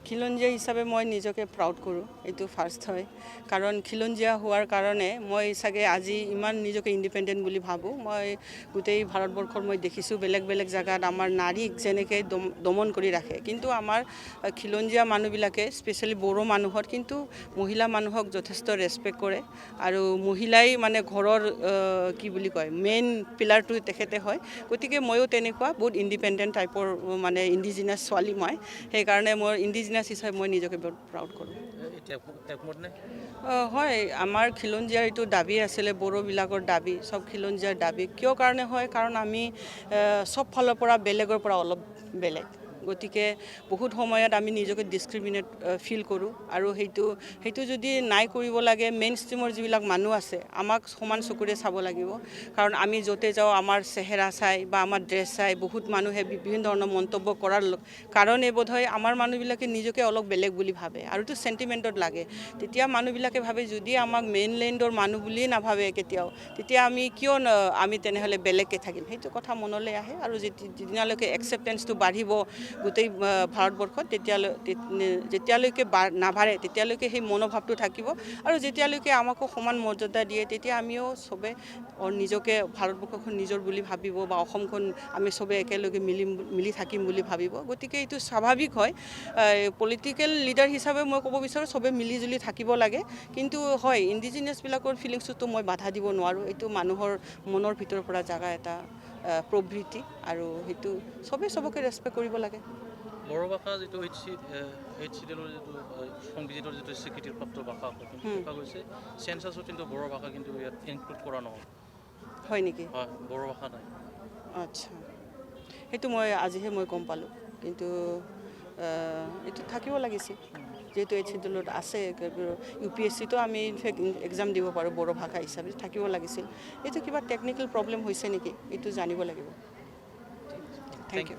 খিলঞ্জীয়া হিচাপে মই নিজকে প্ৰাউড কৰোঁ, এইটো ফাৰ্ষ্ট হয়। কাৰণ খিলঞ্জীয়া হোৱাৰ কাৰণে মই চাগে আজি ইমান নিজকে ইণ্ডিপেণ্ডেণ্ট বুলি ভাবোঁ। মই গোটেই ভাৰতবৰ্ষৰ মই দেখিছোঁ বেলেগ বেলেগ জেগাত আমাৰ নাৰীক যেনেকৈ দমন কৰি ৰাখে, কিন্তু আমাৰ খিলঞ্জীয়া মানুহবিলাকে স্পেচিয়েলি বড়ো মানুহত কিন্তু মহিলা মানুহক যথেষ্ট ৰেচপেক্ট কৰে। আৰু মহিলাই মানে ঘৰৰ কি বুলি কয় মেইন পিলাৰটো তেখেতে হয়। গতিকে ময়ো তেনেকুৱা বহুত ইণ্ডিপেণ্ডেণ্ট টাইপৰ মানে ইণ্ডিজিনাছ ছোৱালী মই, সেইকাৰণে মই ইণ্ডিজিনাছ হিচাপে মই নিজকে বহুত প্ৰাউড কৰোঁ। হয়, আমাৰ খিলঞ্জীয়াৰ এইটো দাবী আছিলে, বড়োবিলাকৰ দাবী, চব খিলঞ্জীয়াৰ দাবী। কিয় কাৰণে হয়? কাৰণ আমি চব ফালৰ পৰা বেলেগৰ পৰা অলপ বেলেগ, গতিকে বহুত সময়ত আমি নিজকে ডিছক্ৰিমিনেট ফিল কৰোঁ। আৰু সেইটো যদি নাই কৰিব লাগে, মেইন ষ্ট্ৰীমৰ যিবিলাক মানুহ আছে আমাক সমান চকুৰে চাব লাগিব। কাৰণ আমি য'তে যাওঁ আমাৰ চেহেৰা চাই বা আমাৰ ড্ৰেছ চাই বহুত মানুহে বিভিন্ন ধৰণৰ মন্তব্য কৰাৰ কাৰণে বোধহয় আমাৰ মানুহবিলাকে নিজকে অলপ বেলেগ বুলি ভাবে, আৰু এইটো চেণ্টিমেণ্টত লাগে। তেতিয়া মানুহবিলাকে ভাবে যদি আমাক মেইনলেণ্ডৰ মানুহ বুলিয়ে নাভাবে কেতিয়াও, তেতিয়া আমি কিয় আমি তেনেহ'লে বেলেগকৈ থাকিম, সেইটো কথা মনলৈ আহে। আৰু যেতিয়ালৈকে একচেপ্টেঞ্চটো বাঢ়িব গোটেই ভাৰতবৰ্ষত, যেতিয়ালৈকে নাবাঢ়ে তেতিয়ালৈকে সেই মনোভাৱটো থাকিব। আৰু যেতিয়ালৈকে আমাকো সমান মৰ্যাদা দিয়ে, তেতিয়া আমিও চবে নিজকে ভাৰতবৰ্ষখন নিজৰ বুলি ভাবিব, বা অসমখন আমি চবে একেলগে মিলি থাকিম বুলি ভাবিব। গতিকে এইটো স্বাভাৱিক হয়। পলিটিকেল লিডাৰ হিচাপে মই ক'ব বিচাৰোঁ চবে মিলিজুলি থাকিব লাগে। কিন্তু হয়, ইণ্ডিজিনিয়াছবিলাকৰ ফিলিংছতো মই বাধা দিব নোৱাৰোঁ। এইটো মানুহৰ মনৰ ভিতৰৰ পৰা জাগা এটা প্ৰবৃত্তি, আৰু সেইটো চবকে ৰেচপেক্ট কৰিব লাগে। বড়ো ভাষা যিটো HCDৰ যিটো সংবিধানৰ যিটো স্বীকৃতিপ্ৰাপ্ত ভাষা দেখা গৈছে, চেঞ্চাছত কিন্তু বড়ো ভাষা কিন্তু ইয়াত ইনক্লুড কৰা নহ'ল। হয় নেকি? হয়, বড়ো ভাষা নাই। আচ্ছা, সেইটো আজিহে মই গম পালোঁ। কিন্তু এইটো থাকিব লাগিছিল, যিহেতু HCDত আছে। UPSCতো আমি ইনফেক্ট এক্সাম দিব পাৰোঁ বড়ো ভাষা হিচাপে, থাকিব লাগিছিল। এইটো কিবা টেকনিকেল প্ৰব্লেম হৈছে নেকি, এইটো জানিব লাগিব। Thank U.